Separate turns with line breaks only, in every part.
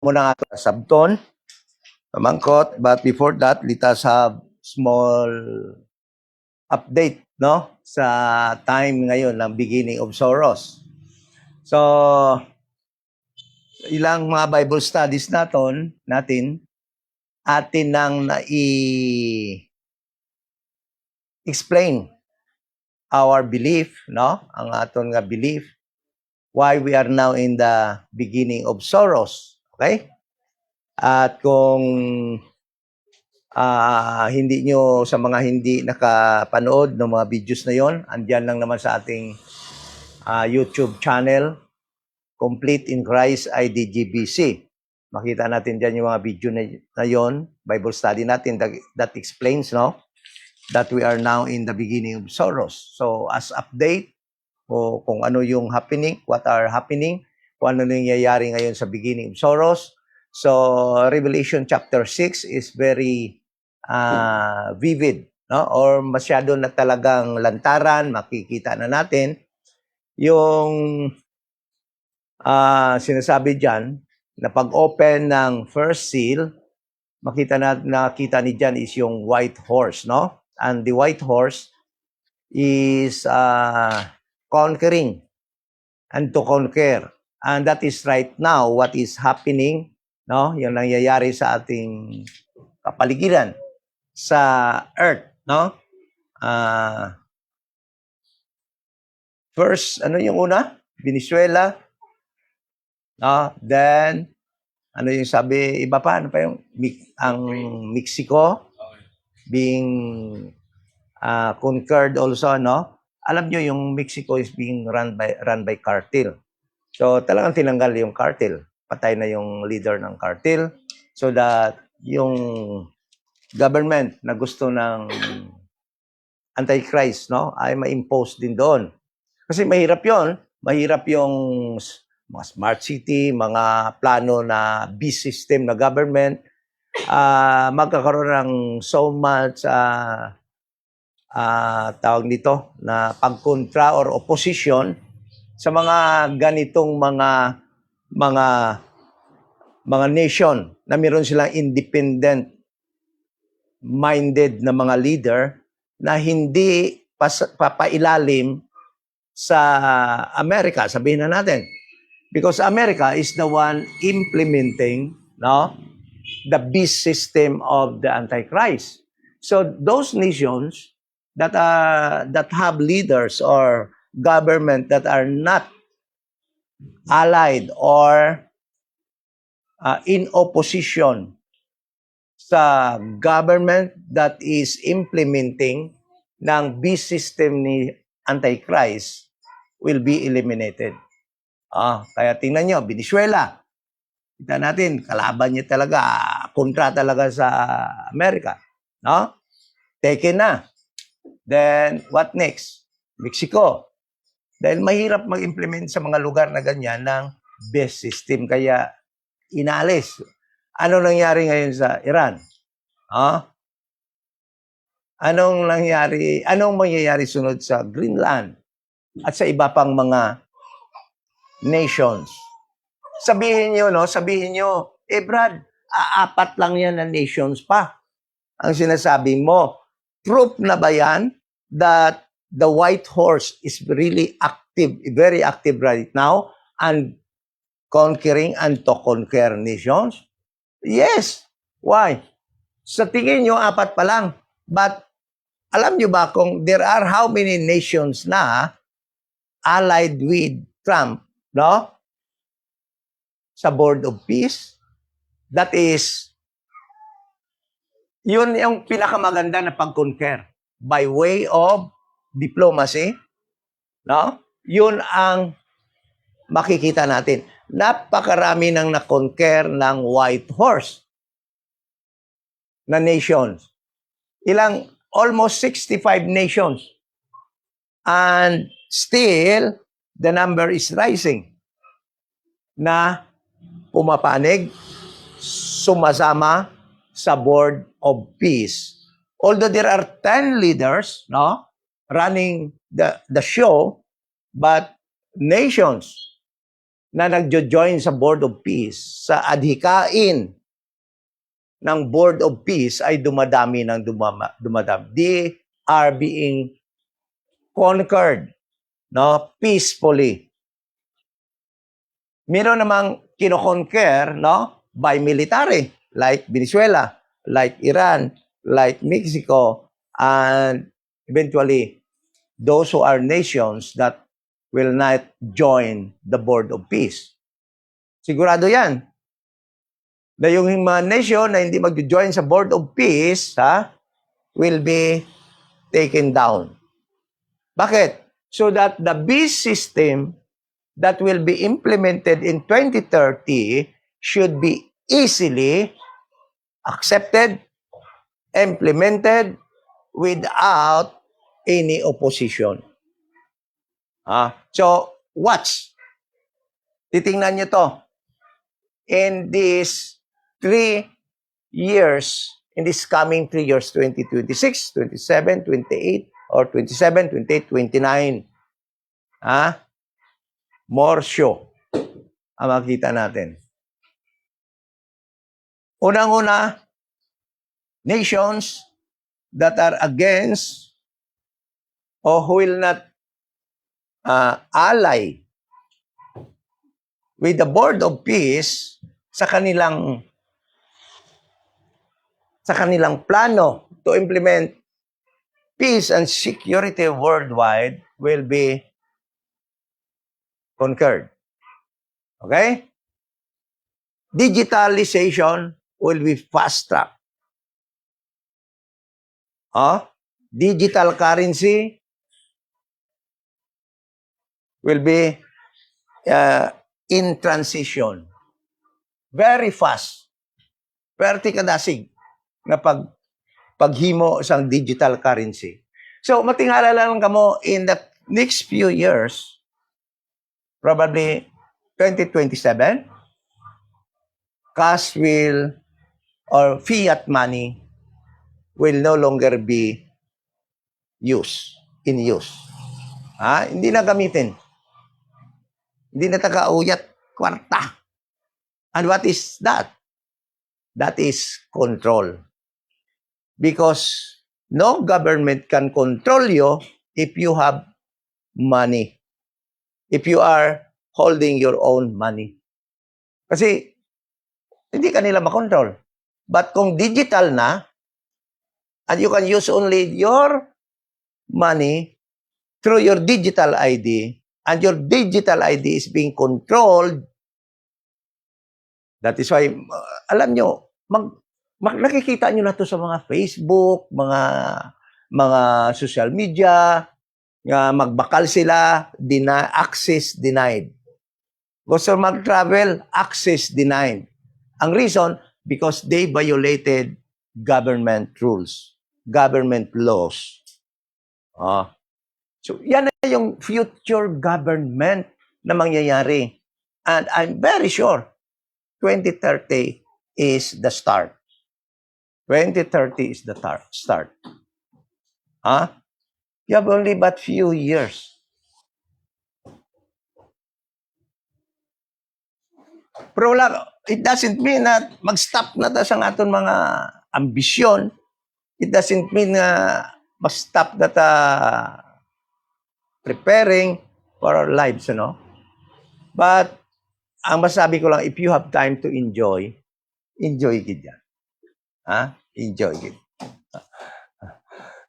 muna nga sabton, pamangkot, but before that, let us have small update, no? Sa time ngayon ng beginning of Soros. So, ilang mga Bible studies natin atin nang explain our belief, no? Ang aton nga belief, why we are now in the beginning of Soros. Okay? At kung hindi nyo, sa mga hindi nakapanood ng mga videos na yon, andyan lang naman sa ating YouTube channel, Complete in Christ IDGBC. Makita natin dyan yung mga video na yon, Bible study natin that explains, no, that we are now in the beginning of Soros. So as update, o kung ano yung happening, what are happening, kung ano nangyayari ngayon sa beginning of Soros. So Revelation chapter 6 is very vivid, no? Or masyado na talagang lantaran, makikita na natin yung sinasabi dyan na pag-open ng first seal, nakita ni dyan is yung white horse, no? And the white horse is conquering and to conquer. And that is right now what is happening, no? Yung nangyayari sa ating kapaligiran sa earth, no? First, ano yung una? Venezuela. No? Then, ano yung sabi, iba pa, ano pa yung, ang Mexico being conquered also, no? Alam nyo, yung Mexico is being run by cartel. So, talagang tinanggal yung cartel. Patay na yung leader ng cartel. So that yung government na gusto ng Antichrist, no, ay ma-impose din doon. Kasi mahirap yon, mahirap yung mga smart city, mga plano na beast system na government, magkakaroon ng so much tawag nito na pagkontra or opposition sa mga ganitong mga nation na meron silang independent minded na mga leader na hindi papailalim sa Amerika, sabihin na natin. Because America is the one implementing, no, the beast system of the Antichrist. So those nations that have leaders or government that are not allied or in opposition sa government that is implementing ng beast system ni Antichrist will be eliminated. Kaya tingnan nyo, Venezuela. Kita natin, kalaban niya talaga, kontra talaga sa Amerika. No? Taken na. Then, what next? Mexico. Dahil mahirap mag-implement sa mga lugar na ganyan ng beast system. Kaya, inalis. Ano nangyari ngayon sa Iran? Anong mangyayari sunod sa Greenland at sa iba pang mga nations? Sabihin nyo, Brad, apat lang yan na nations pa. Ang sinasabi mo, proof na ba yan that the white horse is really active, very active right now and conquering and to conquer nations? Yes. Why? Sa tingin nyo, apat pa lang. But alam nyo ba kung there are how many nations na allied with Trump, no? Sa Board of Peace? That is, yun yung pinakamaganda na pag-conquer by way of diplomacy, no? Yun ang makikita natin. Napakarami nang na-conquer ng white horse na nations. Almost 65 nations. And still, the number is rising na pumapanig, sumasama sa Board of Peace. Although there are 10 leaders, no, running the show, but nations na nagjo-join sa Board of Peace, sa adhikain ng Board of Peace ay dumadami ng dumadami. They are being conquered, no, peacefully. Meron namang kinoconquer, no, by military, like Venezuela, like Iran, like Mexico, and eventually those who are nations that will not join the Board of Peace. Sigurado yan. Na yung mga nation na hindi mag-join sa Board of Peace, will be taken down. Bakit? So that the peace system that will be implemented in 2030 should be easily accepted, implemented without any opposition. So, watch. Titingnan nyo to. In these 3 years, in this coming 3 years, 2026, 27, 28, or 27, 28, 29, more show ang makita natin. Unang-una, nations that are against or who will not ally with the Board of Peace sa kanilang plano to implement peace and security worldwide will be conquered. Okay? Digitalization will be fast-tracked. Digital currency will be in transition. Very fast. Perti kadasig na paghimo sang digital currency. So, matingala lang kamo in the next few years, probably 2027, cash will or fiat money will no longer be in use. Hindi na gamitin. Hindi na taga-uyat kwarta. And what is that? That is control. Because no government can control you if you have money. If you are holding your own money. Kasi hindi ka nila makontrol. But kung digital na, and you can use only your money through your digital ID, and your digital ID is being controlled, that is why, alam nyo, nakikita nyo na to sa mga Facebook, mga social media, magbakal sila, access denied. Gusto mag-travel, access denied. Ang reason, because they violated government rules, government laws. So, yan na yung future government na mangyayari. And I'm very sure 2030 is the start. 2030 is the start. You have only but few years. Pero wala, it doesn't mean na mag-stop na ta sa aton mga ambisyon. It doesn't mean na mag-stop na ta preparing for our lives, But, ang masabi ko lang, if you have time to enjoy gid yan. Enjoy gid.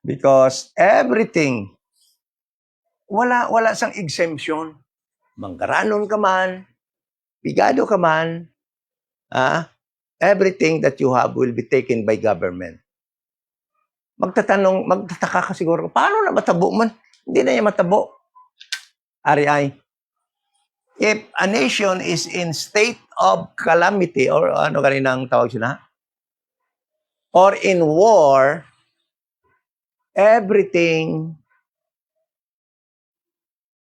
Because everything, wala sang exemption. Manggaranon ka man, bigado ka man, everything that you have will be taken by government. Magtataka ka siguro, paano na matabo man? Hindi na yan matabo. RI. If a nation is in state of calamity, or ano kaninang tawag sila? Or in war, everything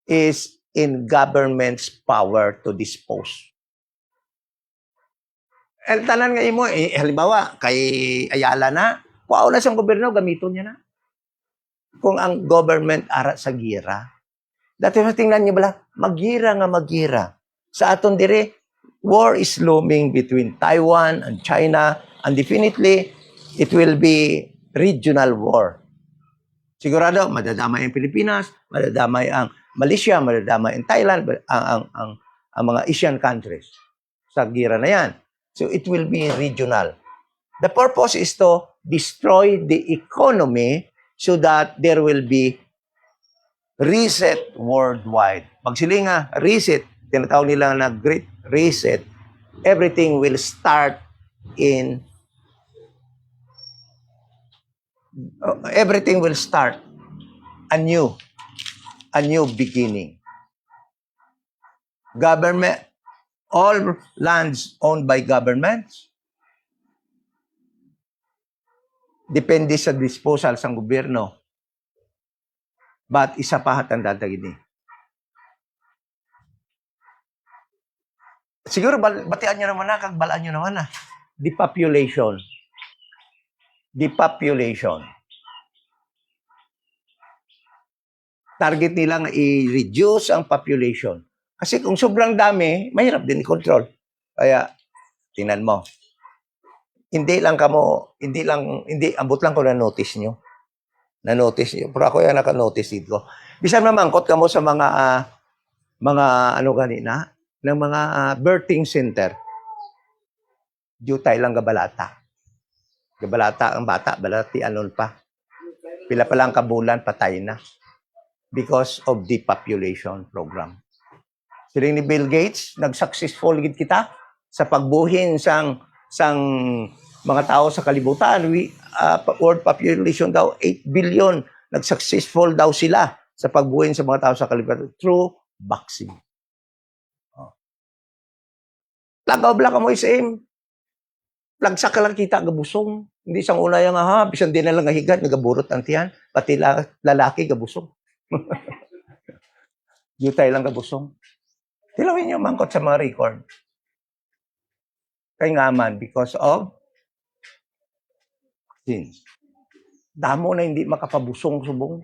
is in government's power to dispose. Tanan nga imo, halimbawa, kay Ayala na, kuaw na siyang gobyerno, gamiton niya na. Kung ang government ara sa gira. Dati tingnan niyo bala, magira. Sa aton dire, war is looming between Taiwan and China, and definitely, it will be regional war. Sigurado, madadamay ang Pilipinas, madadamay ang Malaysia, madadamay ang Thailand, ang mga Asian countries. Sa gira na yan. So it will be regional. The purpose is to destroy the economy so that there will be reset worldwide. Pag sila nga reset, tinatawag nila na Great Reset, everything will start anew, a new beginning. Government, all lands owned by governments, depende sa disposal sa gobyerno. But isa pa hatang dadagini. Siguro batian nyo naman na, kagbalaan nyo naman na. Depopulation. Target nilang i-reduce ang population. Kasi kung sobrang dami, mahirap din i-control. Kaya, tingnan mo. Hindi, abot lang ko na-notice nyo. Pero ako yan naka-notice dito. Bisan mamangkot ka mo sa mga ano ganina, ng mga birthing center. Jutay lang gabalata. Gabalata ang bata, balati anon pa. Pila pa lang kabulan, patay na. Because of the population program. Siling ni Bill Gates, nag-successful gid kita sa pagbuhin sang mga tao sa kalibutan. World population daw 8 billion. Nag-successful daw sila sa pagbuhin sa mga tao sa kalibutan through vaccine. Lagaw-bla ka mo isim. Plagsak ka lang kita gabusong. Hindi sang una yang bisan din na lang higad nagaburot ang tiyan. Pati lalaki gabusong. Jutay lang gabusong. Tilawin niyo mangkot sa mga record. Kay nga man, because of sins. Damo na hindi makapabusong subong.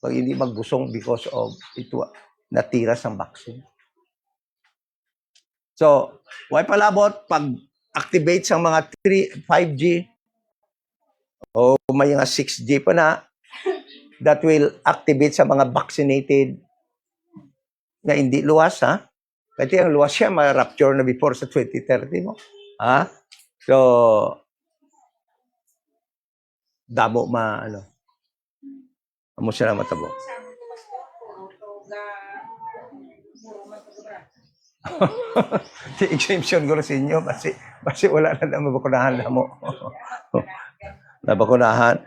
Pag hindi magbusong because of ito, natira sa vaccine. So, why palabot pag activate sa mga 5G o may mga 6G pa na that will activate sa mga vaccinated na hindi luwas, ha? Kasi ang luwas siya, ma-rapture na before sa 2030 mo. Ha? So, damo amo sila matabo. Si exemption ko sa inyo, basi wala na naman mabakunahan na mo. Nabakunahan.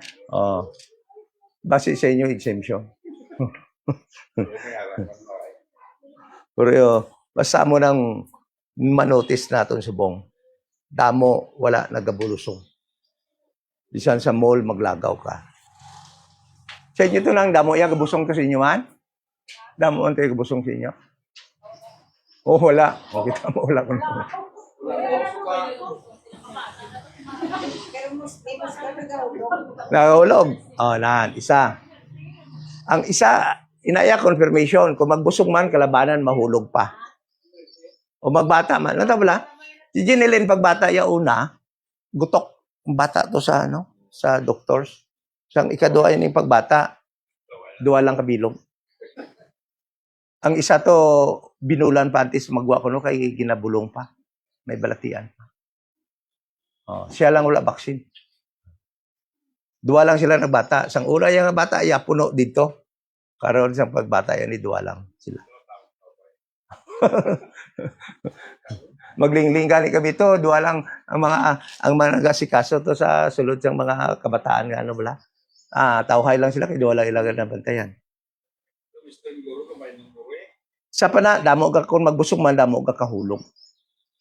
Basi sa inyo exemption. Pero basta mo nang manotice natin subong. Damo, wala nagabulusong. Bisan sa mall, maglagaw ka. Sa inyo ito nang damo, gabusong ka sa inyo man? Damo ang tayo gabusong sa inyo? Oh, wala. O, kita mo, wala ko na. Nahulog. Isa. Ang isa, inaya confirmation. Kung magbusog man, kalabanan, mahulog pa. O magbata man. Natabla? Si Jeneline, pagbata una, gutok. Bata to sa doctors. Sang ikaduha yun yung pagbata. 2 lang kabilog. Ang isa to, binulan pa antes magwa ko kay ginabulong pa. May balatian pa. Siya lang wala vaccine. 2 lang sila nagbata. Sang una yung bata, puno dito. Karon sa pagbata yan, 2 lang sila. Maglingling gani kami to, 2 lang ang mga nagasikaso to sa sulod ng mga kabataan nga bala. Tawhay lang sila kay 2 lang ilagan na bantayan. Sa pana, damo ka kung magbusog man, damo ka kahulog.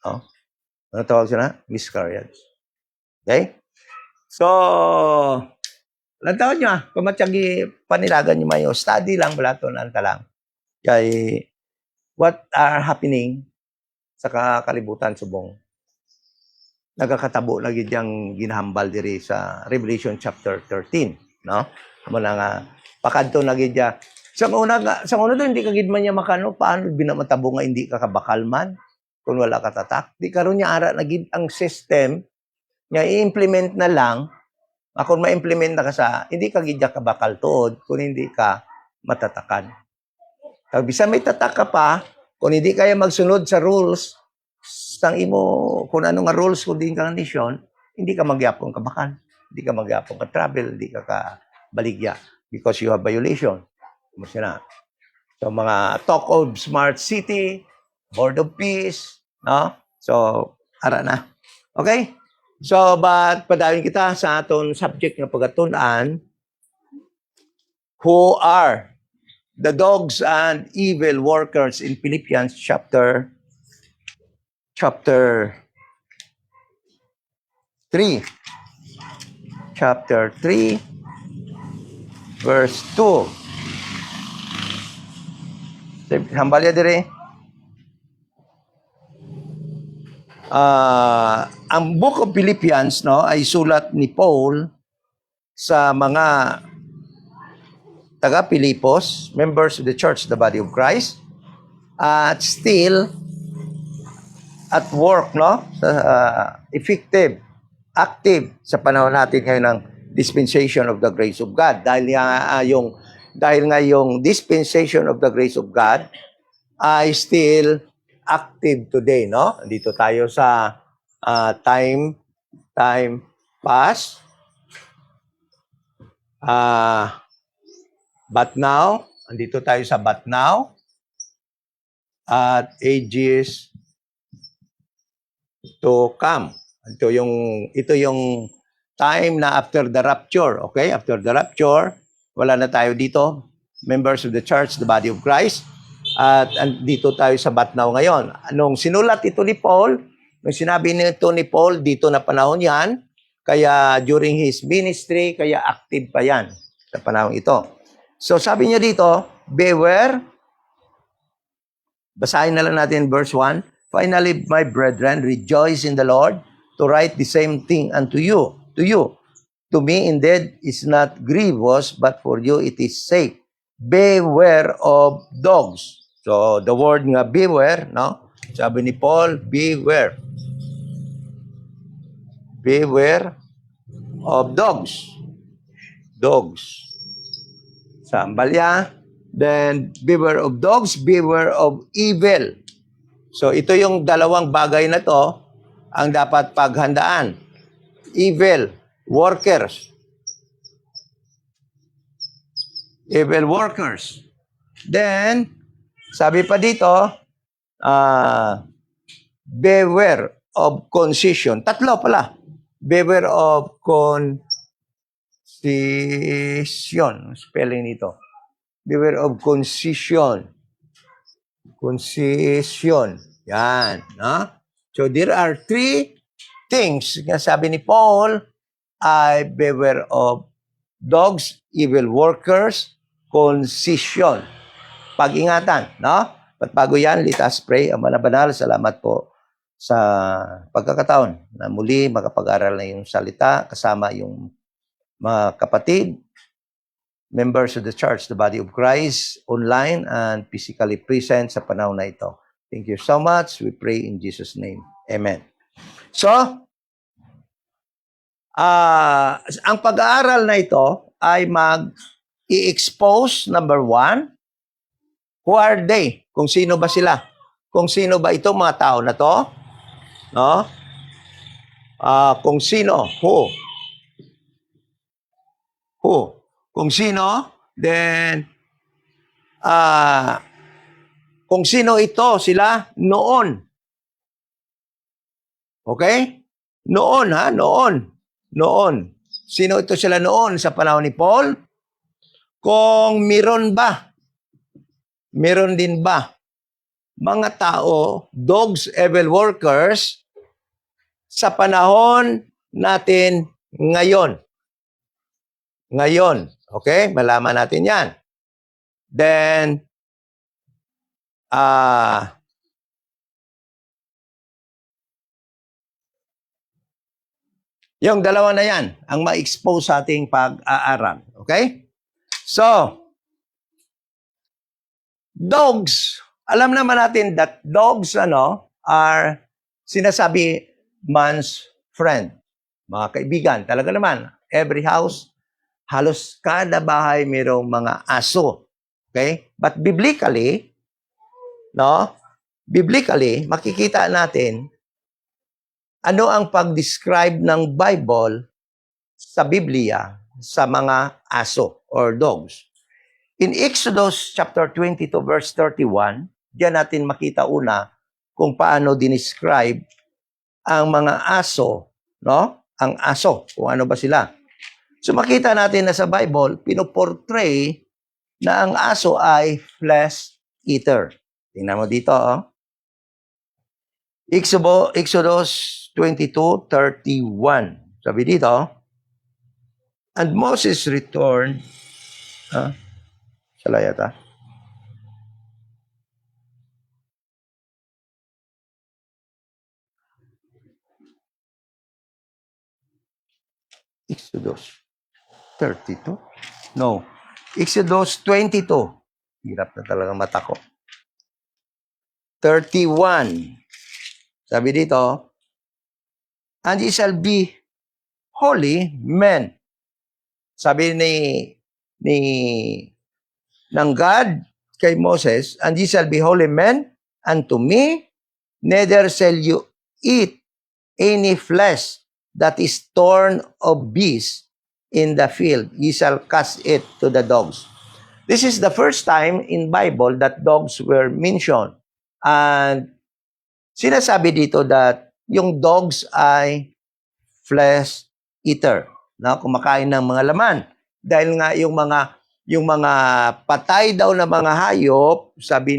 Ano tawag sila? Miscarriage. Okay? So, lantaon nyo pamatyagi panilagan nyo mayo. Study lang bala to, nanta lang. Kay, what are happening sa kalibutan subong? Nagakatabo na gidyang ginahambal diri sa Revelation chapter 13, no? Amo na nga pakadto na gidya Sa una doon, hindi ka gid man niya makano, paano binamatabo nga hindi ka kabakal man, kung wala ka tatak. Di karon niya ara na gid ang system, nga i-implement na lang, kung ma-implement na ka sa, hindi ka gid ka bakal tuod, kung hindi ka matatakan. Kag bisan may tatak ka pa, kung hindi kaya magsunod sa rules, sang imo, kung ano nga rules kung din ka nation, hindi ka magyapon ka bakal. Hindi ka magyapon ka travel, hindi ka baligya because you have violation. Kumusta na? So, mga talk of smart city, board of peace, no? So, ara na. Okay? So, but padawin kita sa aton subject ng pagatunan, who are the dogs and evil workers in Philippians chapter 3. Chapter 3, verse 2. Hambalya dire. Ang Book of Philippians, no, ay sulat ni Paul sa mga taga-Pilipos, members of the church, the body of Christ, at still at work, no, effective, active sa panahon natin ngayon ng dispensation of the grace of God. Dahil nga yung dispensation of the grace of God ay still active today, no? Dito tayo sa time pass. But now, andito tayo sa but now at ages to come. Ito yung time na after the rapture, okay? After the rapture, wala na tayo dito, members of the church, the body of Christ. At dito tayo sa but now ngayon. Nung sinulat ito ni Paul, nung sinabi nito ni Paul, dito na panahon yan, kaya during his ministry, kaya active pa yan sa panahon ito. So sabi niya dito, beware. Basahin na lang natin verse 1. Finally, my brethren, rejoice in the Lord. To write the same thing unto you, to you. To me, indeed, is not grievous, but for you it is safe. Beware of dogs. So, the word nga beware, no? Sabi ni Paul, beware. Beware of dogs. Dogs. Sambalya. Then, beware of dogs, beware of evil. So, ito yung dalawang bagay na to ang dapat paghandaan. Evil workers. Evil workers. Then, sabi pa dito, beware of concision. Tatlo pala. Beware of concision. Spelling nito. Beware of concision. Concision. Yan. No? So, there are 3 things. Sabi ni Paul, I beware of dogs, evil workers, concision. Pag-ingatan, no? At bago yan, let us pray. Ama na banal, salamat po sa pagkakataon na muli makapag-aral na yung salita kasama yung mga kapatid, members of the church, the body of Christ, online and physically present sa panahon na ito. Thank you so much. We pray in Jesus' name. Amen. So, ang pag-aaral na ito ay i-expose, number 1, who are they? Kung sino ba sila? Kung sino ba itong mga tao na to? No? Kung sino? Who? Kung sino? Then, kung sino ito, sila noon. Okay? Noon, ha? Noon. Sino ito sila noon sa panahon ni Paul? Kung meron din ba mga tao, dogs, evil workers, sa panahon natin ngayon? Ngayon. Okay? Malaman natin yan. Then, yung dalawa na yan, ang ma-expose sa ating pag-aaral. Okay? So, Dogs. Alam naman natin that dogs are sinasabi man's friend. Mga kaibigan, talaga naman. Every house, halos kada bahay mayroong mga aso. Okay? But biblically, makikita natin ano ang pag-describe ng Bible sa Biblia sa mga aso or dogs. In Exodus chapter 22 verse 31, diyan natin makita una kung paano dinescribe ang mga aso, Ang aso, kung ano ba sila. So makita natin na sa Bible, pinoportray na ang aso ay flesh eater. Tingnan mo dito, Exodus 22:31. Sabi dito, and Moses returned, salayata. Exodus 32? No. Exodus 22. Hirap na talaga mata ko. 31. Sabi dito, and ye shall be holy men. Sabi ng God kay Moses, and ye shall be holy men unto me, neither shall you eat any flesh that is torn of beasts in the field. Ye shall cast it to the dogs. This is the first time in Bible that dogs were mentioned. And sinasabi dito that yung dogs ay flesh eater, kumakain ng mga laman. Dahil nga yung mga patay daw na mga hayop, sabi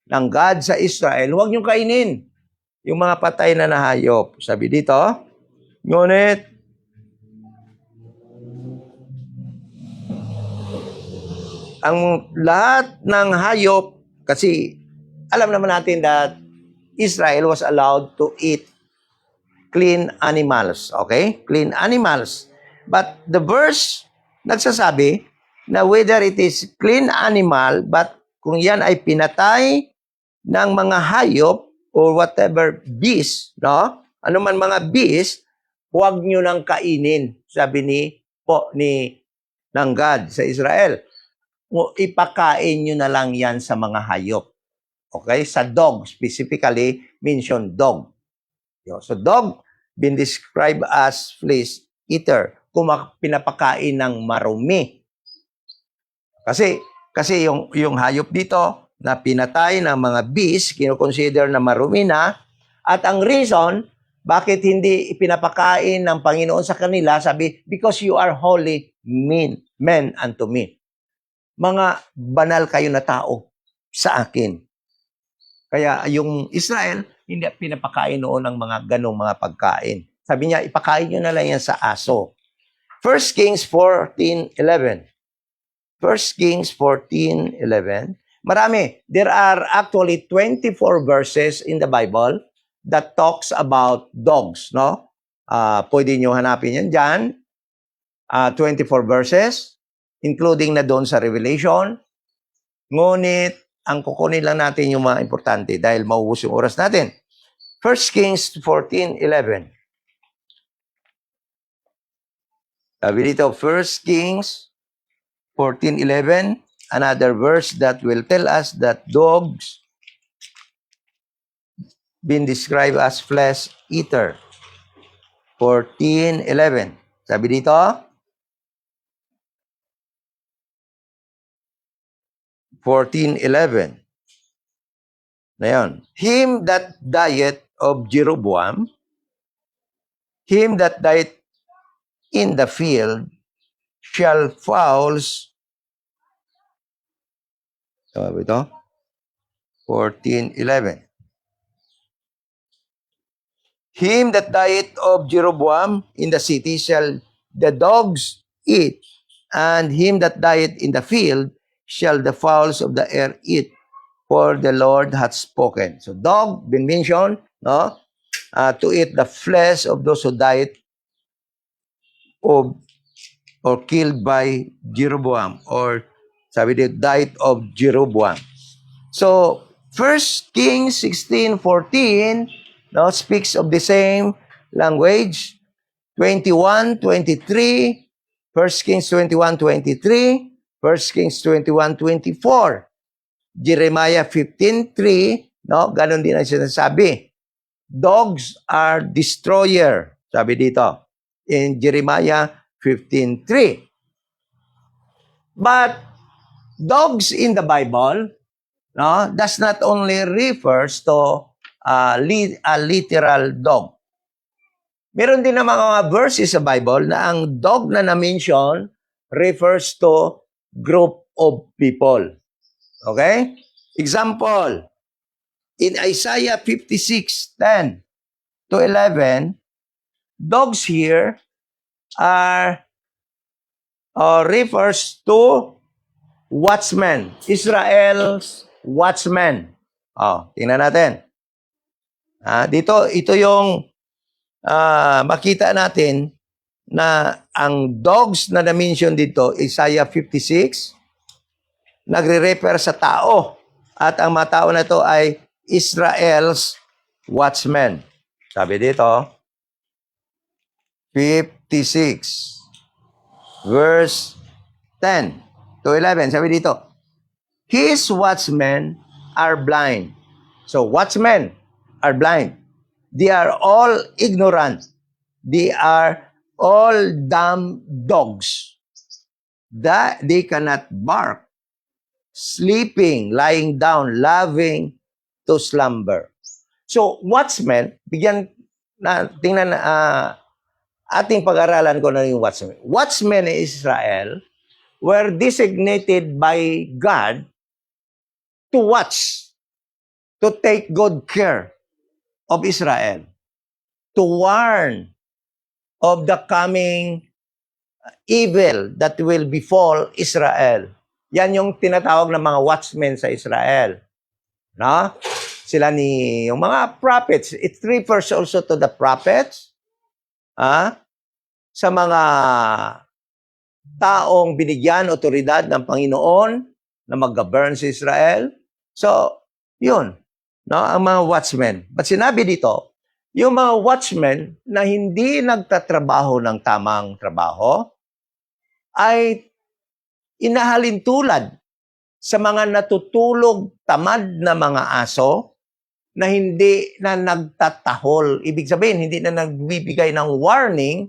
ng God sa Israel, huwag niyong kainin yung mga patay na hayop. Sabi dito, ngunit ang lahat ng hayop, kasi alam naman natin that Israel was allowed to eat clean animals. Okay? Clean animals. But the verse nagsasabi na whether it is clean animal, but kung yan ay pinatay ng mga hayop or whatever beast, ano man mga beast, huwag nyo nang kainin, sabi ng God sa Israel. Ipakain nyo na lang yan sa mga hayop. Okay? Sa dog, specifically, mention dog. So dog, been described as flesh eater, kung pinapakain ng marumi. Kasi yung hayop dito na pinatay ng mga beast, kino-consider na marumi na, at ang reason, bakit hindi ipinapakain ng Panginoon sa kanila, sabi, because you are holy men unto me. Mga banal kayo na tao sa akin. Kaya yung Israel, hindi pinapakain noon ng mga ganong mga pagkain. Sabi niya, ipakain nyo na lang yan sa aso. 1 Kings 14:11. 1 Kings 14:11. Marami. There are actually 24 verses in the Bible that talks about dogs, pwede nyo hanapin yan dyan. 24 verses, including na doon sa Revelation. Ngunit, ang kukunin lang natin yung mga importante dahil mauubos yung oras natin. 1 Kings 14:11. Sabi dito, 1 Kings 14:11, another verse that will tell us that dogs been described as flesh eater. 14:11. Sabi dito, 14:11. Na yun. Him that diet of Jeroboam, him that diet in the field, shall fowls. Sabi ito? 14:11. Him that diet of Jeroboam in the city shall the dogs eat, and him that diet in the field shall the fowls of the air eat, for the Lord hath spoken. So dog, been mentioned, to eat the flesh of those who died of or killed by Jeroboam, or sabi dito, died of Jeroboam. So, 1 Kings 16:14 speaks of the same language. 21:23, 1 Kings 21:23, 1 Kings 21:24. Jeremiah 15:3, ganon din ang sinasabi. Dogs are destroyer, sabi dito in Jeremiah 15:3. But dogs in the Bible does not only refers to a literal dog. Meron din naman mga verses sa Bible na ang dog na na-mention refers to group of people. Okay? Example, in Isaiah 56:10 to 11, dogs here are refers to watchmen, Israel's watchmen. Tingnan natin. Dito, ito yung makita natin na ang dogs na na-mention dito, Isaiah 56, nagre-refer sa tao. At ang mga tao na ito ay Israel's watchmen. Sabi dito, 56, verse 10 to 11. Sabi dito, his watchmen are blind. So, watchmen are blind. They are all ignorant. They are all dumb dogs. That they cannot bark, sleeping, lying down, loving to slumber. So, watchmen, tingnan ating pag-aralan ko na yung watchmen. Watchmen in Israel were designated by God to watch, to take good care of Israel, to warn of the coming evil that will befall Israel. Yan yung tinatawag ng mga watchmen sa Israel. No? Sila yung mga prophets. It refers also to the prophets, sa mga taong binigyan otoridad ng Panginoon na mag-govern sa Israel. So, yun. Ang mga watchmen. But sinabi dito, yung mga watchmen na hindi nagtatrabaho ng tamang trabaho ay inahalin tulad sa mga natutulog tamad na mga aso na hindi na nagtatahol. Ibig sabihin, hindi na nagbibigay ng warning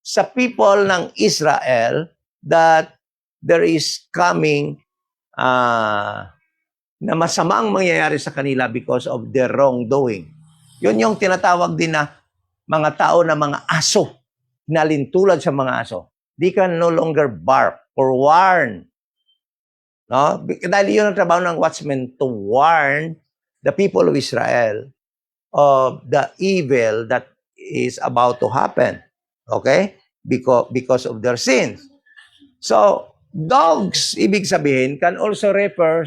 sa people ng Israel that there is coming na masamang mangyayari sa kanila because of their wrongdoing. Yun yung tinatawag din na mga tao na mga aso, nalintulad sa mga aso. They can no longer bark or warn. No? Dahil yun ang trabaho ng watchmen, to warn the people of Israel of the evil that is about to happen. Okay? Because of their sins. So, dogs, ibig sabihin, can also refer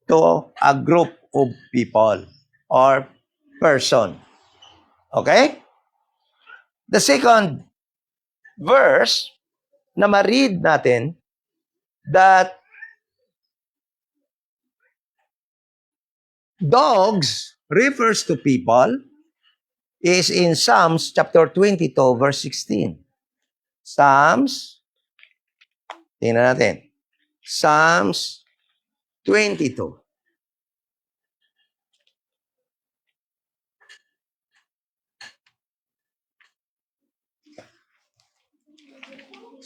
to a group of people or person. Okay? The second verse na ma-read natin that dogs refers to people is in Psalms chapter 22 verse 16. Psalms, tingnan natin. Psalms 22.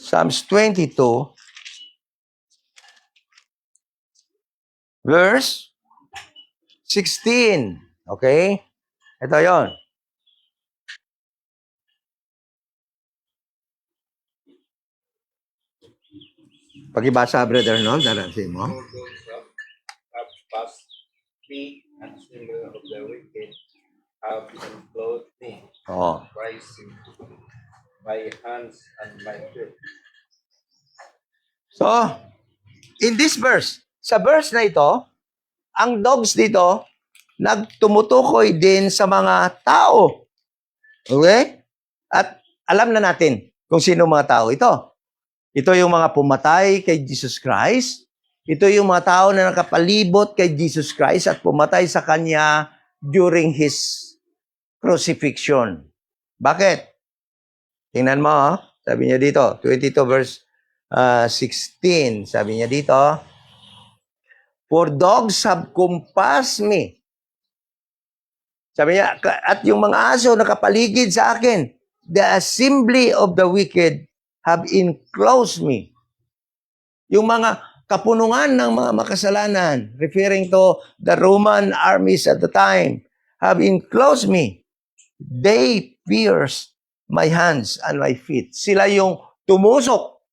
Psalms 22, verse 16. Okay? Ito yon. Pagibasa, Brother Noel, darasin mo.
Have passed me, and similar of the wicked have enclosed me, rising my hands and my feet.
So, in this verse, sa verse na ito, ang dogs dito, nagtumutukoy din sa mga tao. Okay? At alam na natin kung sino mga tao ito. Ito yung mga pumatay kay Jesus Christ Ito yung mga tao na nakapalibot kay Jesus Christ at pumatay sa Kanya during His crucifixion. Bakit? Tingnan mo, oh. Sabi niya dito, 22 verse 16. Sabi niya dito, "For dogs have compassed me." Sabi niya, at yung mga aso nakapaligid sa akin. "The assembly of the wicked have enclosed me." Yung mga kapunungan ng mga makasalanan, referring to the Roman armies at the time, have enclosed me. They pierced my hands and my feet. Sila yung tumusok,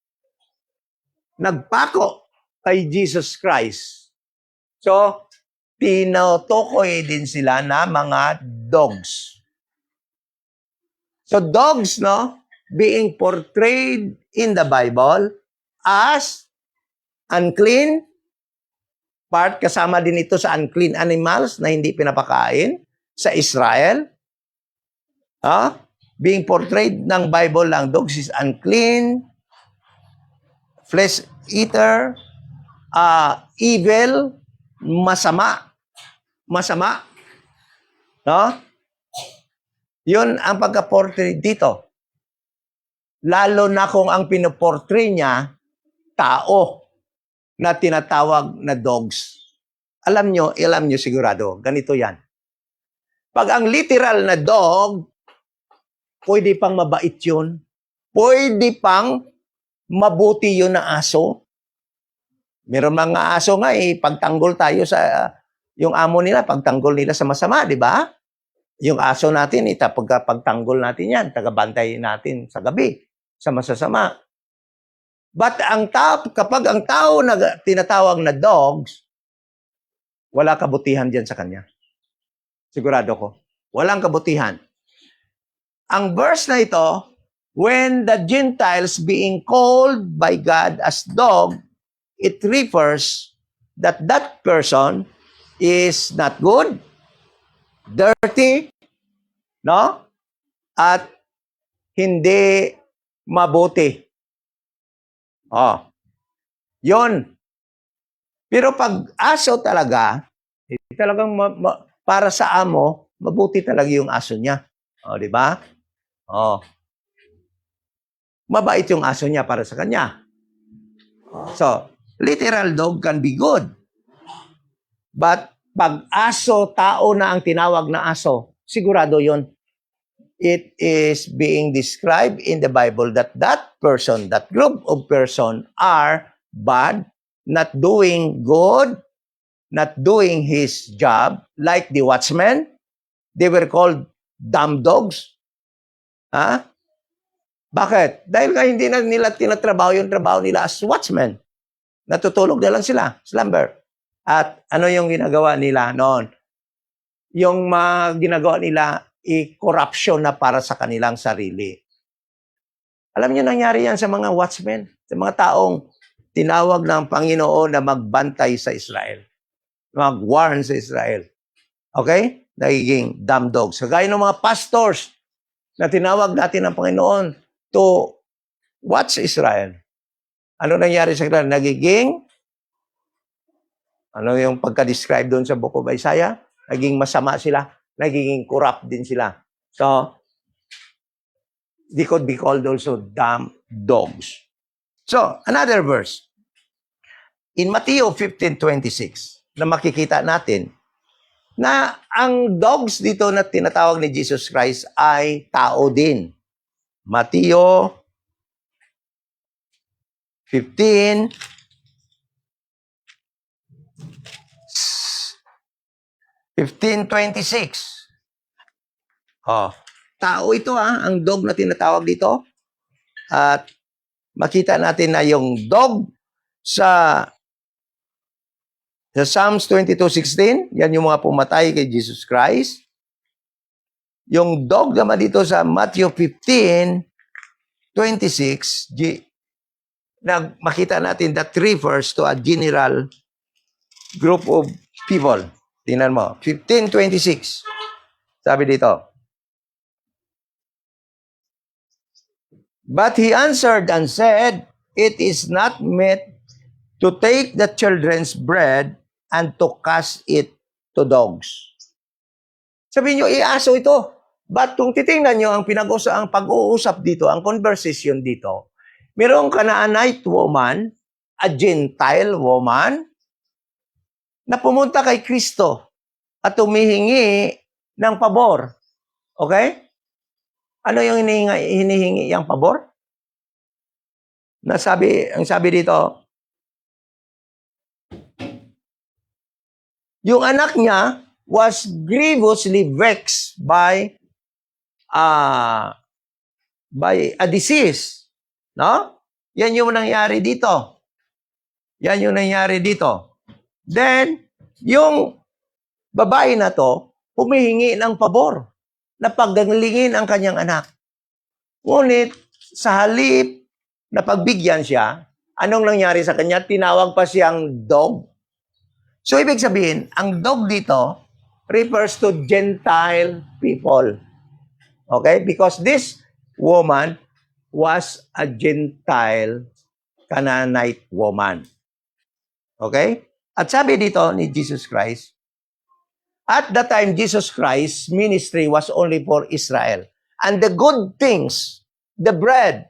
nagpako kay Jesus Christ. So, tinotokoy din sila na mga dogs. So, dogs, no, being portrayed in the Bible as unclean, part kasama din ito sa unclean animals na hindi pinapakain sa Israel. Being portrayed ng Bible lang, dogs is unclean, flesh eater, evil, masama. Masama. No? Yun ang pagka-portray dito. Lalo na kung ang pinoportray niya, tao na tinatawag na dogs. Alam nyo sigurado, ganito yan. Pag ang literal na dog, pwede pang mabait yun. Pwede pang mabuti yun na aso. Meron mga aso nga pagtanggol tayo sa, yung amo nila, pagtanggol nila sa masama, di ba? Yung aso natin, pagtanggol natin yan, tagabantay natin sa gabi, sa masasama. But kapag ang tao na tinatawag na dogs, wala kabutihan diyan sa kanya. Sigurado ko. Walang kabutihan. Ang verse na ito, when the Gentiles being called by God as dog, it refers that that person is not good, dirty, no? At hindi mabuti. Yon. Pero pag aso talaga, talagang para sa amo, mabuti talaga yung aso niya. Di ba? Mabait yung aso niya para sa kanya. So, literal dog can be good. But pag aso, tao na ang tinawag na aso, sigurado yon. It is being described in the Bible that that person, that group of person are bad, not doing good, not doing his job, like the watchmen. They were called dumb dogs. Bakit? Dahil hindi na nila tinatrabaho yung trabaho nila as watchmen. Natutulog na lang sila, slumber. At ano yung ginagawa nila noon? Yung ginagawa nila, corruption na para sa kanilang sarili. Alam niyo, nangyari yan sa mga watchmen, sa mga taong tinawag ng Panginoon na magbantay sa Israel, mag-warn sa Israel. Okay? Nagiging dumb dogs. Kagaya ng mga pastors na tinawag natin ng Panginoon to watch Israel. Ano nangyari sa kanila? Nagiging, ano yung pagka-describe doon sa Book of Isaiah? Naging masama sila. Nagiging corrupt din sila. So, they could be called also dumb dogs. So, another verse. In Matthew 15:26, na makikita natin na ang dogs dito na tinatawag ni Jesus Christ ay tao din. Matthew 15, 15:26. Tao ito ang dog na tinatawag dito. At makita natin na yung dog sa Psalms 22:16, yan yung mga pumatay kay Jesus Christ. Yung dog naman dito sa Matthew 15:26, makita natin that refers to a general group of people. Tingnan mo, 15:26. Sabi dito, but he answered and said, it is not meet to take the children's bread and to cast it to dogs. Sabihin nyo, aso ito. But kung titingnan nyo, ang pag-uusap dito, ang conversation dito, mayroong Canaanite woman, a Gentile woman, na pumunta kay Kristo at humihingi ng pabor. Okay? Ano yung hinihingi yung pabor? Ang sabi dito, yung anak niya was grievously vexed by a disease. No? Yan yung nangyari dito. Yan yung nangyari dito. Then, yung babae na to, humihingi ng pabor na paggalingin ang kanyang anak. Ngunit, sa halip na pagbigyan siya, anong nangyari sa kanya? Tinawag pa siyang dog. So, ibig sabihin, ang dog dito refers to Gentile people. Okay? Because this woman was a Gentile Canaanite woman. Okay? At sabi dito ni Jesus Christ, at that time, Jesus Christ's ministry was only for Israel. And the good things, the bread,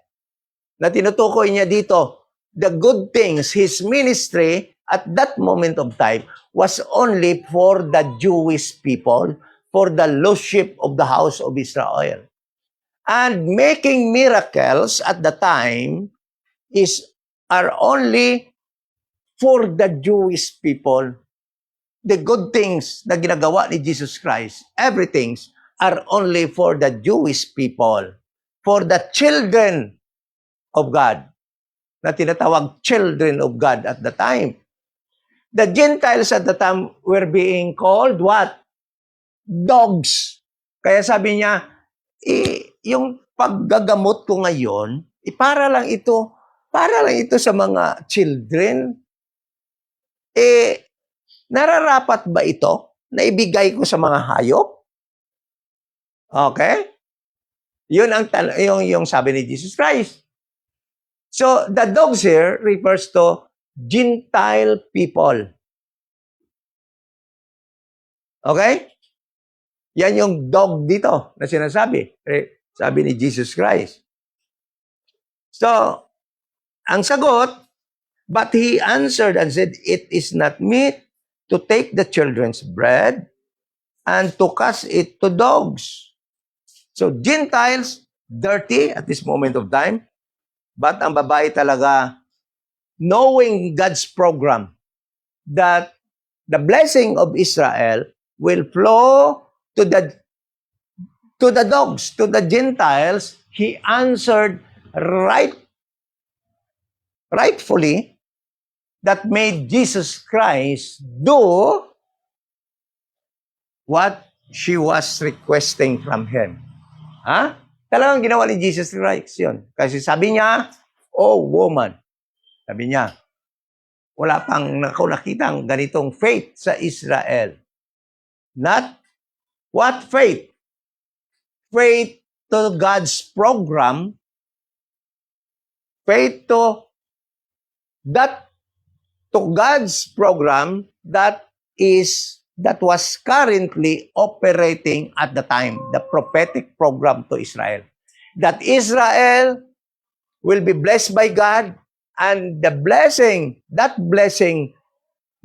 na tinutukoy niya dito, the good things, his ministry at that moment of time was only for the Jewish people, for the lordship of the house of Israel. And making miracles at the time are only for the Jewish people. The good things na ginagawa ni Jesus Christ, everything are only for the Jewish people, for the children of God, na tinatawag children of God at the time. The Gentiles at the time were being called what? Dogs. Kaya sabi niya, yung paggagamot ko ngayon, para lang ito sa mga children. Nararapat ba ito na ibigay ko sa mga hayop? Okay? Yun yung sabi ni Jesus Christ. So, the dogs here refers to Gentile people. Okay? Yan yung dog dito na sinasabi. Sabi ni Jesus Christ. So, ang sagot, but he answered and said, it is not meet to take the children's bread and to cast it to dogs. So, Gentiles, dirty at this moment of time, but ang babae talaga, knowing God's program, that the blessing of Israel will flow to the dogs, to the Gentiles, he answered rightfully that made Jesus Christ do what she was requesting from him. Ha? Talagang ginawa ni Jesus Christ yun. Kasi sabi niya, oh woman, sabi niya, wala pang nakitang ganitong faith sa Israel. Not what faith? Faith to God's program, faith to God's program that was currently operating at the time, the prophetic program to Israel. That Israel will be blessed by God, and that blessing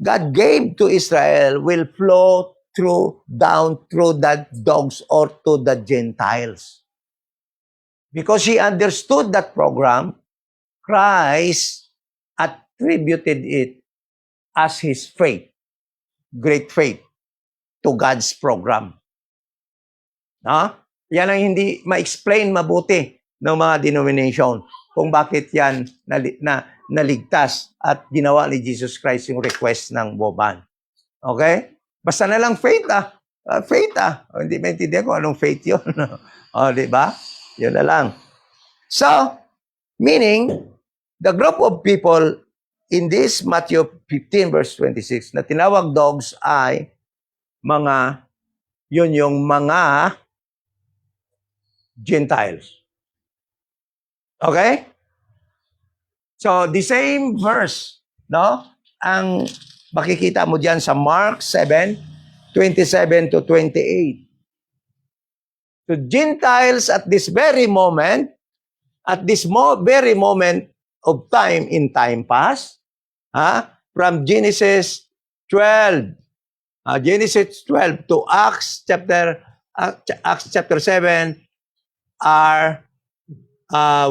God gave to Israel will flow down through the dogs or to the Gentiles. Because he understood that program, Christ attributed it as his faith, great faith, to God's program. Yan ang hindi ma-explain mabuti ng mga denomination kung bakit yan naligtas at ginawa ni Jesus Christ yung request ng woman. Okay? Basta na lang faith faith hindi maintindihan ko anong faith yun. Di ba? Yun na lang. So, meaning, the group of people in this Matthew 15 verse 26 na tinawag dogs ay yung mga Gentiles. Okay? So, the same verse no? Ang makikita mo diyan sa Mark 7:27 to 28. So Gentiles at this very moment, very moment of time in time past, from Genesis 12, Genesis 12 to Acts chapter 7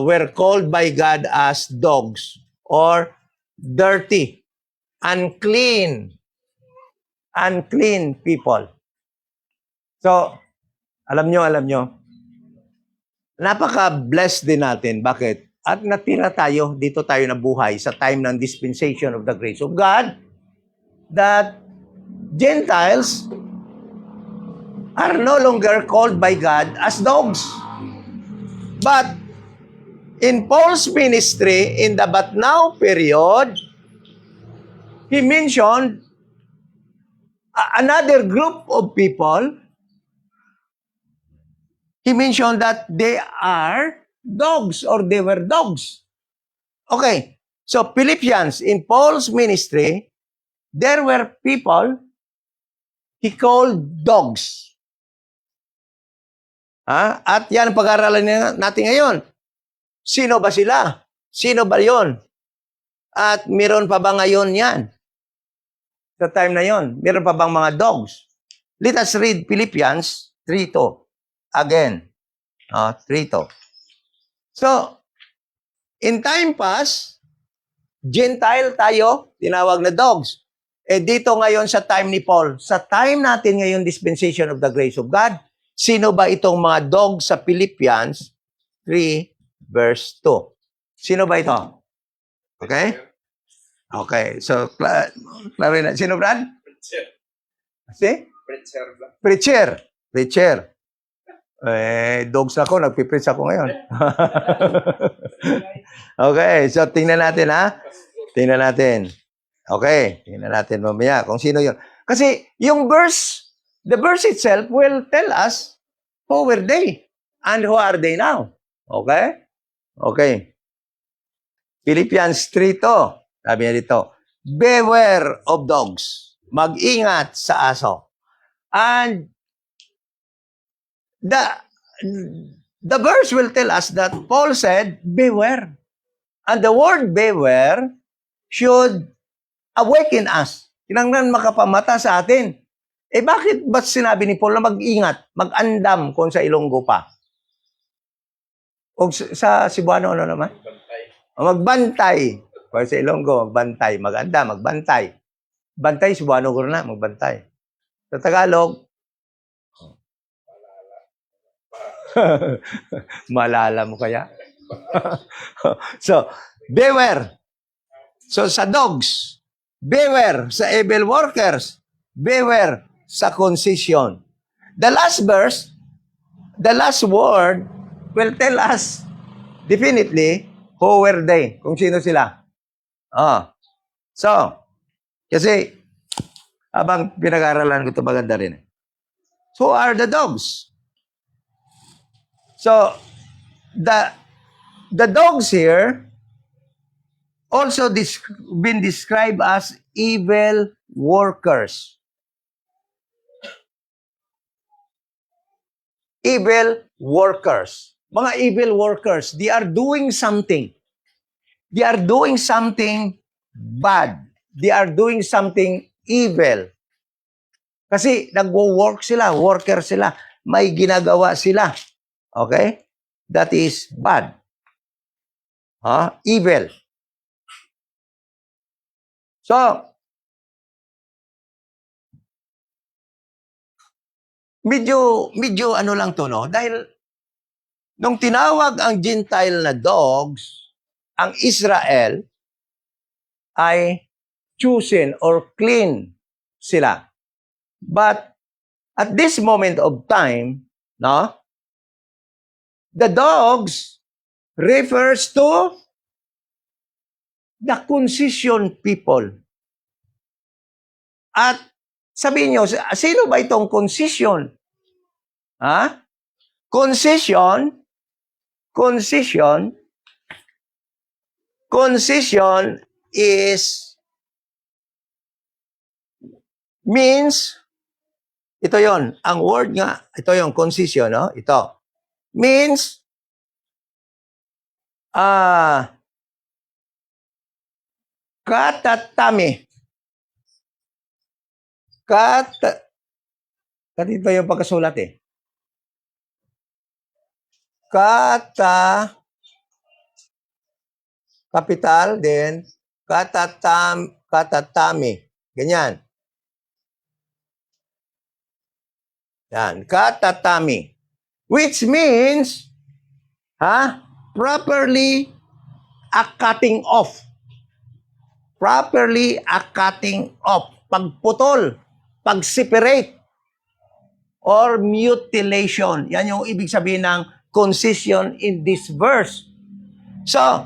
were called by God as dogs or dirty, unclean people. So, alam nyo, napaka-blessed din natin. Bakit? At natira tayo, dito tayo nabuhay sa time ng dispensation of the grace of God, that Gentiles are no longer called by God as dogs. But in Paul's ministry, in the but now period, he mentioned another group of people. He mentioned that they are dogs or they were dogs. Okay, so Philippians, in Paul's ministry, there were people he called dogs. At yan ang pag-aaralan natin ngayon. Sino ba sila? Sino ba yon? At meron pa ba ngayon yan? Sa time na yon, meron pa bang mga dogs? Let us read Philippians 3:2. Again. 3:2. So, in time past, Gentile tayo, tinawag na dogs. Dito ngayon sa time ni Paul, sa time natin ngayon, dispensation of the grace of God, sino ba itong mga dogs sa Philippians 3 verse 2? Sino ba ito? Okay? Okay. So, klaro na. Sino, Brad?
Preacher.
Si?
Preacher.
Preacher. Dogs ako. Nagpipreach ako ngayon. Okay. So, tingnan natin, Tingnan natin. Okay. Tingnan natin mamaya kung sino yun. Kasi, yung verse, the verse itself will tell us who were they and who are they now. Okay? Okay. Philippians 3:2. Sabi niya dito, beware of dogs. Mag-ingat sa aso. And the verse will tell us that Paul said, beware. And the word beware should awaken us. Kinanglan makapamata sa atin. Bakit ba sinabi ni Paul na mag-ingat, mag-andam kung sa Ilonggo pa? O sa Cebuano, ano naman? Magbantay. Kung sa Ilonggo, magbantay. Mag-andam, magbantay. Bantay, Cebuano ko na, magbantay. Sa Tagalog, malala mo kaya? So, beware. So, sa dogs, beware. Sa evil workers, beware. Sa concision. The last verse, the last word will tell us definitely who were they, kung sino sila. So, kasi habang pinag-aaralan ko ito, maganda rin. Who are the dogs? So, the dogs here also been described as evil workers. Evil workers. Mga evil workers, they are doing something. They are doing something bad. They are doing something evil. Kasi nagwo-work sila, worker sila, may ginagawa sila. Okay? That is bad. Evil. So, medyo ano lang to, no? Dahil nung tinawag ang Gentile na dogs, ang Israel ay chosen or clean sila. But at this moment of time, no? The dogs refers to the concision people. At sabihin nyo, sino ba itong concision? Concision is means, ito yon, ang word nga, ito yung concision, no? Ito. Means, katatami. Dito yung pagkasulat eh. Capital, then, katatami. Ganyan. Yan, katatami. Which means, properly a cutting off. Properly a cutting off. Pagputol, pag-separate, or mutilation. Yan yung ibig sabihin ng concision in this verse. So,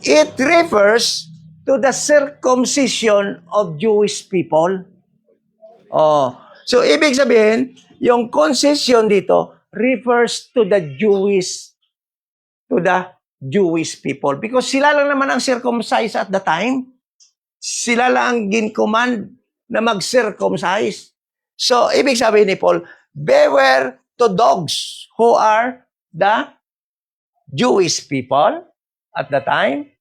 it refers to the circumcision of Jewish people. So, ibig sabihin, yung concision dito refers to the Jewish people. Because sila lang naman ang circumcised at the time. Sila lang ang gin-command na mag-circumcise. So, ibig sabihin ni Paul, beware to dogs who are the Jewish people at the time.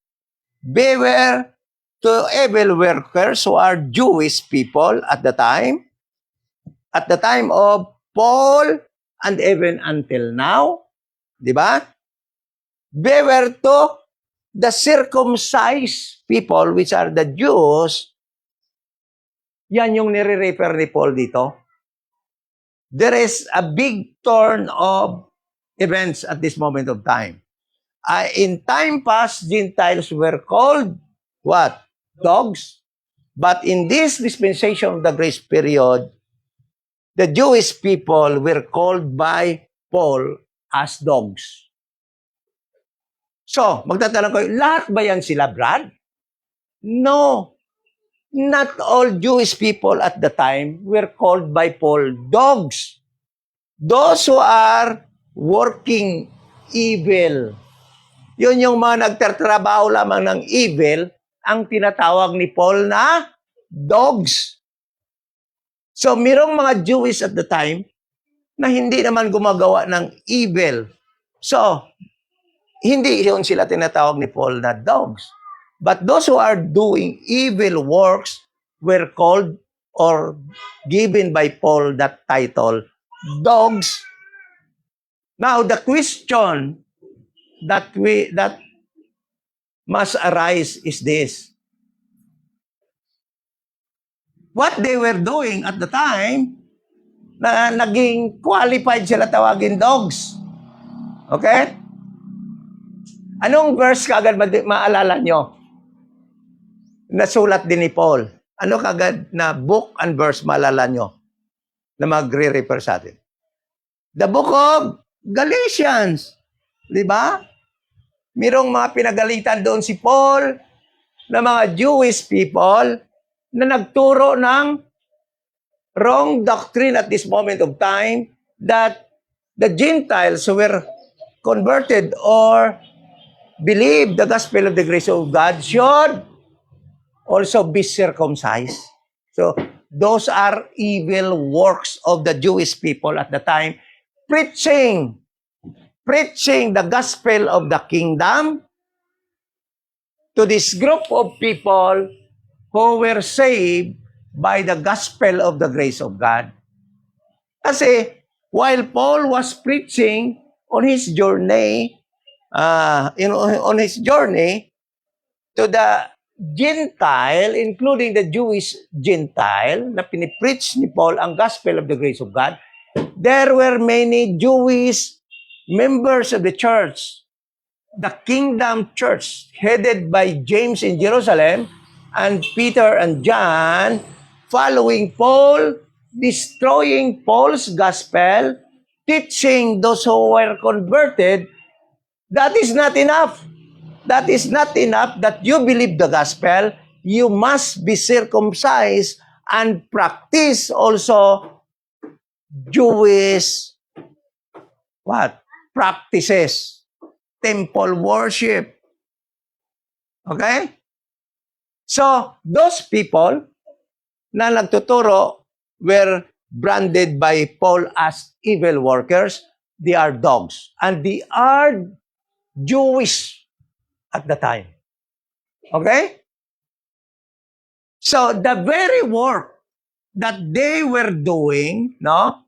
Beware to evil workers who are Jewish people at the time of Paul and even until now. Di ba? Beware to the circumcised people, which are the Jews. Yan yung nire-refer ni Paul dito. There is a big turn of events at this moment of time. In time past, Gentiles were called what? Dogs. But in this dispensation of the grace period, the Jewish people were called by Paul as dogs. So, magtatanong kayo, lahat ba yan sila, Brad? No. Not all Jewish people at the time were called by Paul dogs. Those who are working evil. Yun yung mga nagtatrabaho lamang ng evil, ang tinatawag ni Paul na dogs. So, mirong mga Jewish at the time na hindi naman gumagawa ng evil. So, hindi yun sila tinatawag ni Paul na dogs. But those who are doing evil works were called or given by Paul that title, dogs. Now, the question that must arise is this. What they were doing at the time, na naging qualified sila tawagin dogs. Okay? Anong verse kagad maalala nyo? Nasulat din ni Paul. Ano kagad na book and verse maalala nyo na magre-refer sa atin? The book of Galatians. Di ba? Mirong mga pinagalitan doon si Paul na mga Jewish people na nagturo ng wrong doctrine at this moment of time that the Gentiles who were converted or believe the gospel of the grace of God should also be circumcised. So, those are evil works of the Jewish people at the time, preaching the gospel of the kingdom to this group of people who were saved by the gospel of the grace of God. Kasi, while Paul was preaching on his journey, on his journey to the Gentile, including the Jewish Gentile, na pinipreach ni Paul ang gospel of the grace of God, there were many Jewish members of the church, the kingdom church, headed by James in Jerusalem, and Peter and John, following Paul, destroying Paul's gospel, teaching those who were converted. That is not enough. That is not enough that you believe the gospel. You must be circumcised and practice also Jewish practices. Temple worship. Okay? So, those people na nagtuturo were branded by Paul as evil workers. They are dogs. And they are Jewish at the time. Okay? So, the very work that they were doing, no?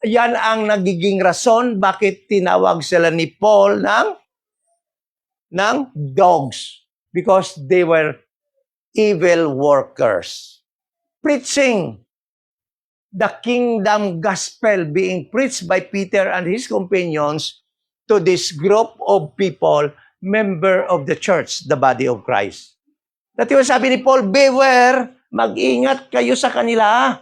Yan ang nagiging rason bakit tinawag sila ni Paul ng dogs. Because they were evil workers. Preaching the kingdom gospel being preached by Peter and his companions to this group of people, member of the church, the body of Christ. Dati sabi ni Paul, beware, mag-ingat kayo sa kanila.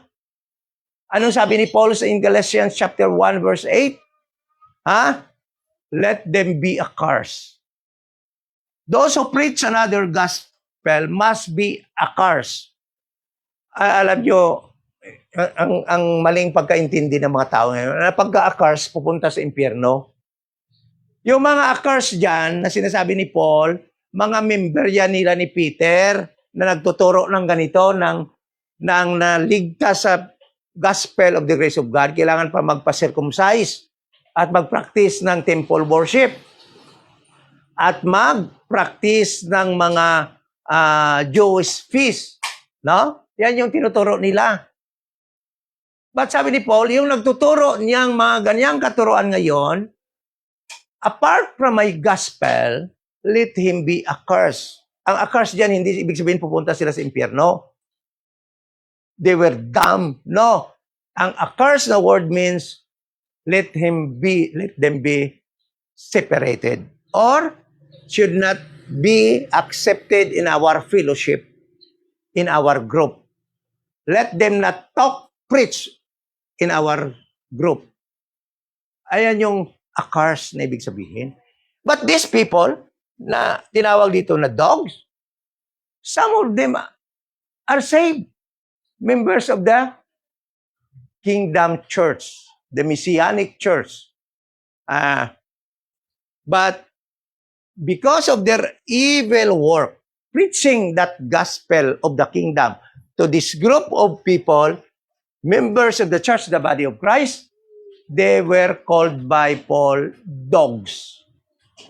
Anong sabi ni Paul in Galatians chapter 1 verse 8? Let them be accursed. Those who preach another gospel must be accursed. Alam nyo, ang maling pagkaintindi ng mga tao ngayon, na pagka-accursed, pupunta sa impyerno. Yung mga accursed dyan, na sinasabi ni Paul, mga member yan nila ni Peter, na nagtuturo ng ganito, ng naligtas sa gospel of the grace of God, kailangan pa magpa-circumcise at mag-practice ng temple worship at mag-practice ng mga Jewish feast. No? Yan yung tinuturo nila. But sabi ni Paul, yung nagtuturo niyang mga ganyang katuruan ngayon, apart from my gospel, let him be accursed. Ang accursed dyan, hindi ibig sabihin pupunta sila sa impyerno. They were dumb. No. Ang accursed na word means, let them be separated. Or, should not be accepted in our fellowship, in our group. Let them not talk, preach in our group. Ayan yung accursed na ibig sabihin. But these people, na tinawag dito na dogs, some of them are saved. Members of the Kingdom Church, the Messianic Church. But because of their evil work, preaching that gospel of the kingdom to this group of people, members of the church, the body of Christ, they were called by Paul dogs.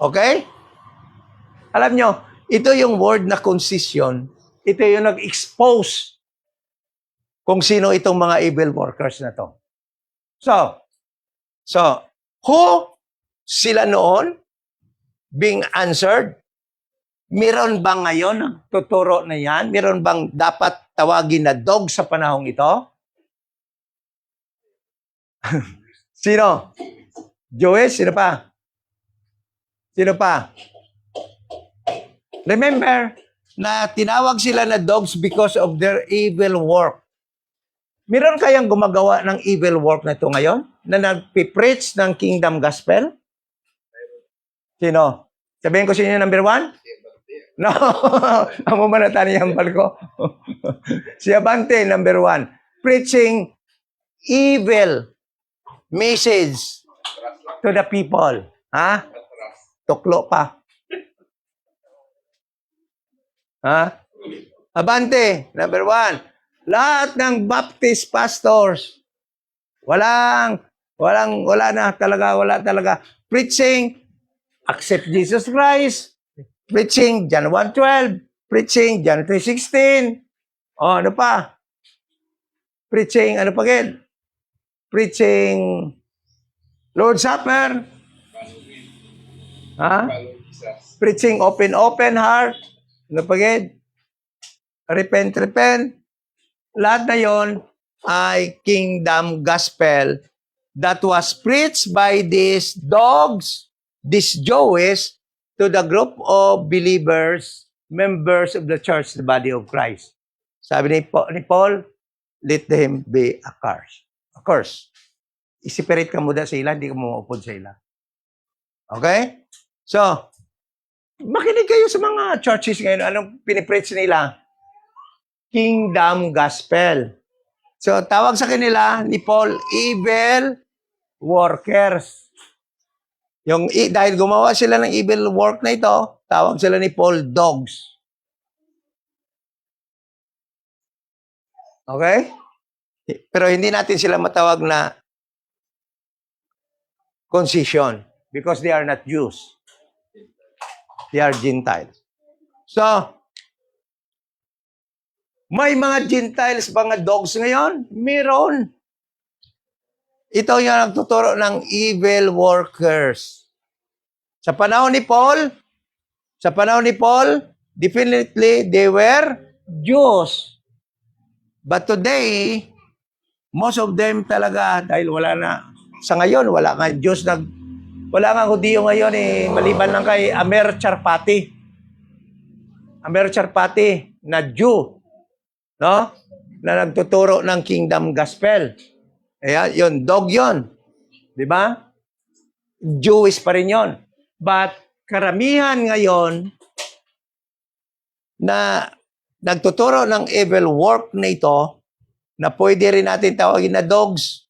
Okay? Alam nyo, ito yung word na concision. Ito yung nag-expose kung sino itong mga evil workers na to. So, who sila noon being answered? Meron bang ngayon tuturo na yan? Meron bang dapat tawagin na dog sa panahong ito? Sino? Jewish? Sino pa? Sino pa? Remember na tinawag sila na dogs because of their evil work. Meron kayang gumagawa ng evil work na ito ngayon? Na nagpipreach ng kingdom gospel? Sino? Sabihin ko sa inyo number 1? No. Ang mamanatan niyang ko. Si Abante, number 1. Preaching evil message to the people. Ha? Tuklo pa. Ha? Abante, number 1. Lahat ng Baptist pastors, wala talaga. Preaching, accept Jesus Christ. Preaching, John 1:12. Preaching, John 3:16. O, ano pa? Preaching, ano pa again? Preaching, Lord's Supper. Ha? Preaching, open heart. Ano pa again? Repent. Lahat na yon ay kingdom gospel that was preached by these dogs, these Jews, to the group of believers, members of the church, the body of Christ. Sabi ni Paul, let them be accursed. Accursed. I-separate ka muna sa ila, hindi ka mauupod sa ila. Okay? So, makinig kayo sa mga churches ngayon. Anong pinipreach nila? Kingdom gospel. So, tawag sa kanila ni Paul, evil workers. Dahil gumawa sila ng evil work na ito, tawag sila ni Paul dogs. Okay? Pero hindi natin sila matawag na concision because they are not Jews. They are Gentiles. So, may mga Gentiles, mga dogs ngayon? Meron. Ito yung nagtuturo ng evil workers. Sa panahon ni Paul, definitely they were Jews. But today, most of them talaga, dahil wala na, sa ngayon, wala nga Diyos, wala nga Hudiyo ngayon, maliban lang kay Amer Charpati. Amer Charpati, na Jew, no? Na nagtuturo ng kingdom gospel. Ayan, yun, dog yun. Di ba? Jewish pa rin yun. But, karamihan ngayon, na nagtuturo ng evil work na ito, na pwede rin natin tawagin na dogs,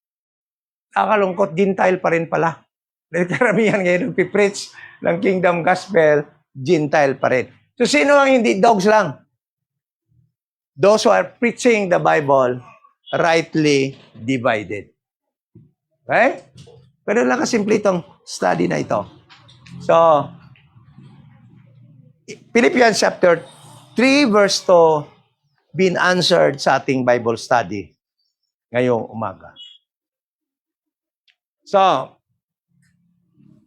akalungkot, Gentile pa rin pala. Dahil karamihan ngayon nagpipreach ng kingdom gospel, Gentile pa rin. So, sino ang hindi dogs lang? Those who are preaching the Bible, rightly divided. Okay? Pero lang kasimple itong study na ito. So, Philippians chapter 3 verse 2 been answered sa ating Bible study ngayong umaga. So,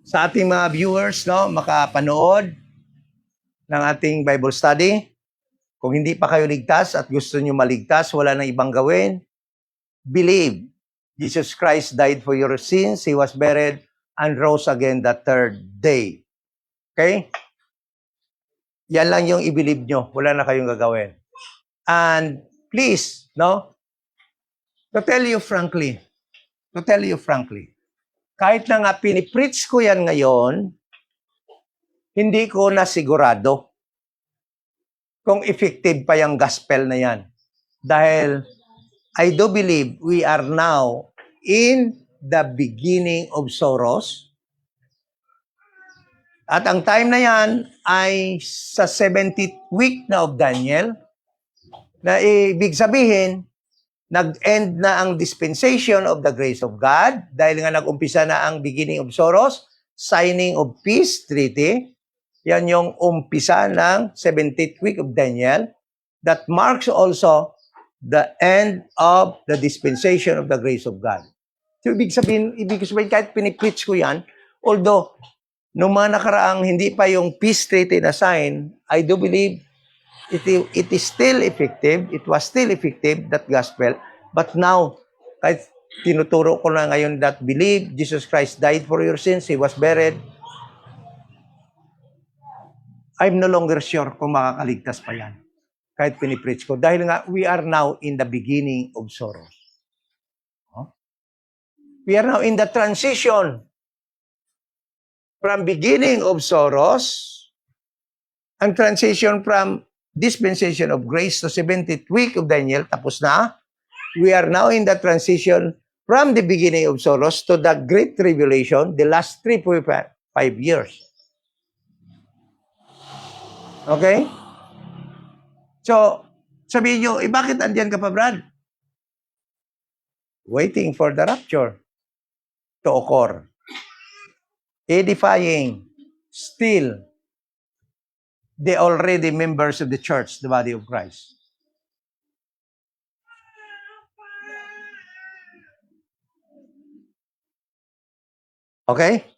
sa ating mga viewers, no, makapanood ng ating Bible study, kung hindi pa kayo ligtas at gusto nyo maligtas, wala nang ibang gawin, believe Jesus Christ died for your sins, He was buried, and rose again the third day. Okay? Yan lang yung i-believe nyo. Wala na kayong gagawin. And please, no? To tell you frankly, kahit na nga pinipreach ko yan ngayon, hindi ko na sigurado kung effective pa yung gospel na yan. Dahil I do believe we are now in the beginning of sorrows. At ang time na yan ay sa 70th week na of Daniel, na ibig sabihin, nag-end na ang dispensation of the grace of God dahil nga nag-umpisa na ang beginning of sorrows, signing of peace treaty. Yan yung umpisa ng 70th week of Daniel. That marks also the end of the dispensation of the grace of God. So, ibig sabihin kahit pinipreach ko yan, although, nung mga nakaraang hindi pa yung peace treaty na sign, I do believe it is still effective. It was still effective, that gospel. But now, kahit tinuturo ko na ngayon that believe Jesus Christ died for your sins, He was buried, I'm no longer sure kung makakaligtas pa yan. Kahit pinipreach ko. Dahil nga, we are now in the beginning of sorrows. Huh? We are now in the transition from beginning of sorrows and transition from dispensation of grace to 70th week of Daniel, tapos na. We are now in the transition from the beginning of sorrows to the great tribulation, the last 3.5 years. Okay? So, sabihin nyo, bakit andyan ka pa, Brad? Waiting for the rapture to occur. Edifying still the already members of the church, the body of Christ. Okay?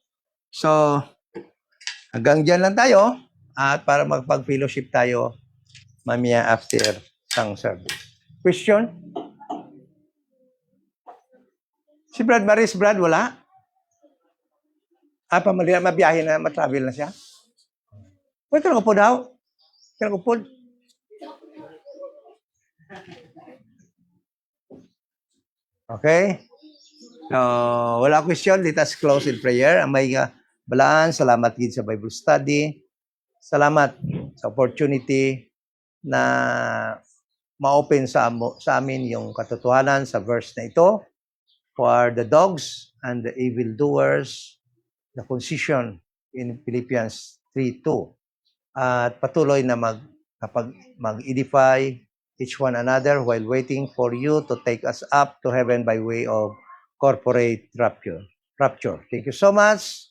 So, hanggang dyan lang tayo. At para magpag-fellowship tayo mamaya after sang service. Question? Si Brad Maris, Brad, wala? Mabiyahe na, matravel na siya? Uy, kaya po daw. Kaya po. Okay? So, wala question. Let us close in prayer. Amay balaan, salamat gid sa Bible study. Salamat sa opportunity na ma-open sa amin yung katotohanan sa verse na ito. For the dogs and the evildoers, the concision in Philippians 3:2. At patuloy na mag-edify, each one another while waiting for you to take us up to heaven by way of corporate rapture. Thank you so much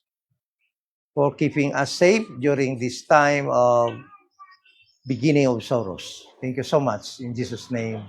for keeping us safe during this time of beginning of sorrows. Thank you so much. In Jesus' name.